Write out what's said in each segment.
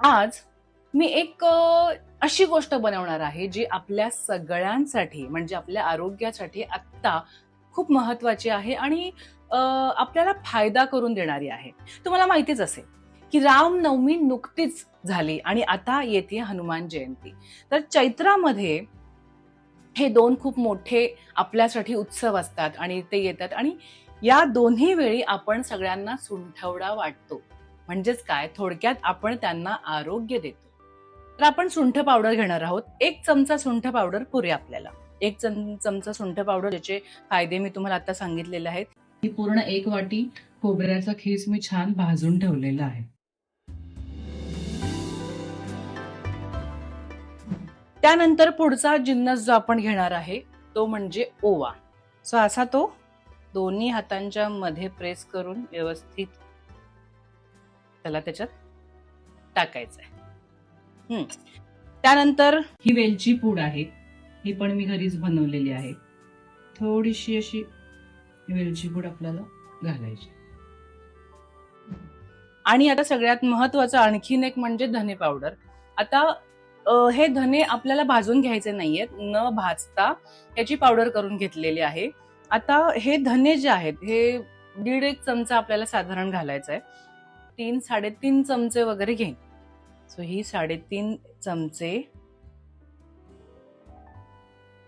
आज मी एक अशी गोष्ट बनवणार आहे जी आपल्या सगळ्यांसाठी म्हणजे आपल्या आरोग्यासाठी आत्ता खूप महत्वाची आहे आणि आपल्याला फायदा करून देणारी आहे. तुम्हाला माहितीच असेल की रामनवमी नुकतीच झाली आणि आता येते हनुमान जयंती. तर चैत्रामध्ये हे दोन खूप मोठे आपल्यासाठी उत्सव असतात आणि ते येतात आणि या दोन्ही वेळी आपण सगळ्यांना सुंठवडा वाटतो. म्हणजेच काय, थोडक्यात आपण त्यांना आरोग्य देतो. तर आपण सुंठ पावडर घेणार आहोत. 1 चमचा सुंठ पावडर पुरे आपल्याला. 1 चमचा सुंठ पावडर, ज्याचे फायदे मी तुम्हाला आता सांगितलेले आहेत. ही पूर्ण 1 वाटी खोबऱ्याचा खीस मी छान भाजून ठेवलेला आहे. त्यानंतर पुढचा जिन्नस जो आपण घेणार आहे तो म्हणजे ओवा. सो असा तो दोन्ही हातांच्या मध्ये प्रेस करून व्यवस्थित त्याला त्याच्यात टाकायचं आहे. त्यानंतर ही वेलची पूड आहे, ही पण मी घरीच बनवलेली आहे. थोडीशी अशी वेलची पूड आपल्याला घालायची. आणि आता सगळ्यात महत्वाचं आणखीन एक म्हणजे धने पावडर. आता हे धने आपल्याला भाजून घ्यायचे नाहीयेत, न भाजता याची पावडर करून घेतलेली आहे. आता हे धने जे आहेत हे 1.5 चमचा आपल्याला साधारण घालायचं आहे. 3-3.5 चमचे वगैरे घेईन. सो ही 3.5 चमचे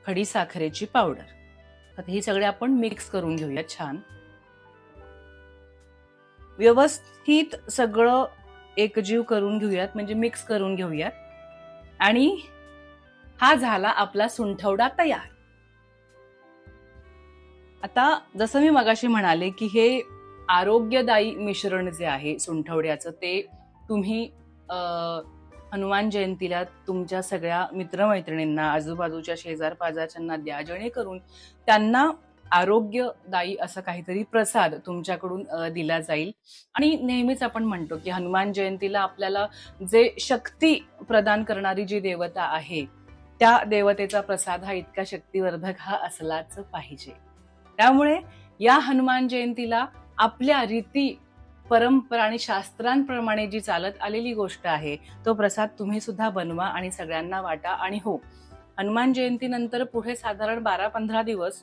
खडी साखरेची पावडर. आता ही सगळे आपण मिक्स करून घेऊया छान. व्यवस्थित सगळं एकजीव करून घेऊयात, म्हणजे मिक्स करून घेऊयात. आणि हा झाला आपला सुंठवडा तयार. आता जसं मी मगाशी म्हणाले की हे आरोग्यदायी मिश्रण जे आहे सुंठवड्याचं, ते तुम्ही हनुमान जयंतीला तुमच्या सगळ्या मित्रमैत्रिणींना, आजूबाजूच्या शेजार पाजारच्यांना द्या, जेणेकरून त्यांना आरोग्यदायी असं काहीतरी प्रसाद तुमच्याकडून दिला जाईल. आणि नेहमीच आपण म्हणतो की हनुमान जयंतीला आपल्याला जे शक्ती प्रदान करणारी जी देवता आहे त्या देवतेचा प्रसाद हा इतका शक्तिवर्धक हा असलाच पाहिजे. त्यामुळे या हनुमान जयंतीला आपल्या रीती, परंपरा आणि शास्त्रांप्रमाणे जी चालत आलेली गोष्ट आहे तो प्रसाद तुम्ही सुद्धा बनवा आणि सगळ्यांना वाटा. आणि हो, हनुमान जयंतीनंतर पुढे साधारण 12-15 दिवस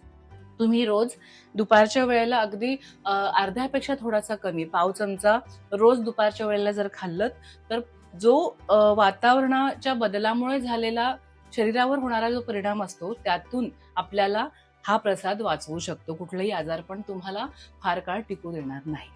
तुम्ही रोज दुपारच्या वेळेला अगदी अर्ध्यापेक्षा थोडासा कमी, पाव चमचा रोज दुपारच्या वेळेला जर खाल्लं तर जो वातावरणाच्या बदलामुळे झालेला शरीरावर होणारा जो परिणाम असतो त्यातून आपल्याला हा प्रसाद वाचवू शकतो. कुठलंही आजारपण तुम्हाला फार काळ टिकू देणार नाही.